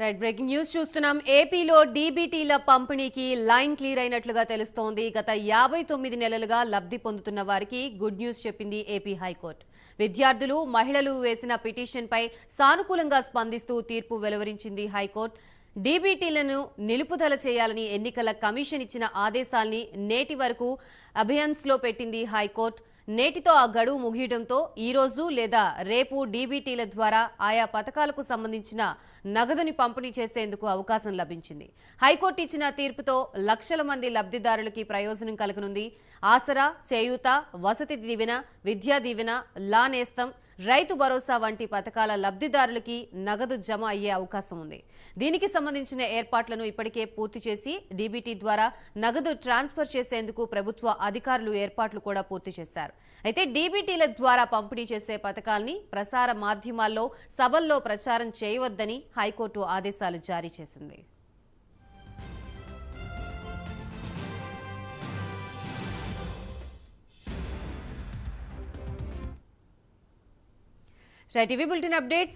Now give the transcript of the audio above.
Right breaking news చూస్తున్నాం. ఏపీలో డీబీటీల పంపిణీకి లైన్ క్లియర్ అయినట్లుగా తెలుస్తోంది. గత 59 నెలలుగా లబ్ధి పొందుతున్న వారికి గుడ్ న్యూస్ చెప్పింది ఏపీ హైకోర్టు. విద్యార్థులు, మహిళలు వేసిన పిటిషన్పై సానుకూలంగా స్పందిస్తూ తీర్పు వెలువరించింది హైకోర్టు. డీబీటీలను నిలుపుదల చేయాలని ఎన్నికల కమిషన్ ఇచ్చిన ఆదేశాల్ని నేటి వరకు అబియన్స్లో పెట్టింది హైకోర్టు. నేటితో ఆ గడువు ముగియడంతో ఈ రోజు లేదా రేపు డీబీటీల ద్వారా ఆయా పథకాలకు సంబంధించిన నగదుని పంపిణీ చేసేందుకు అవకాశం లభించింది. హైకోర్టు ఇచ్చిన తీర్పుతో లక్షల మంది లబ్ధిదారులకి ప్రయోజనం కలగనుంది. ఆసరా, చేయూత, వసతి దీవెన, విద్యా దీవెన, లా నేస్తం, రైతు భరోసా వంటి పథకాల లబ్ధిదారులకి నగదు జమ అయ్యే అవకాశం ఉంది. దీనికి సంబంధించిన ఏర్పాట్లను ఇప్పటికే పూర్తి చేసి డీబీటీ ద్వారా నగదు ట్రాన్స్ఫర్ చేసేందుకు ప్రభుత్వ అధికారులు ఏర్పాట్లు కూడా పూర్తి చేశారు. అయితే డీబీటీల ద్వారా పంపిణీ చేసే పథకాల్ని ప్రసార మాధ్యమాల్లో, సభల్లో ప్రచారం చేయవద్దని హైకోర్టు ఆదేశాలు జారీ చేసింది. TV bulletin updates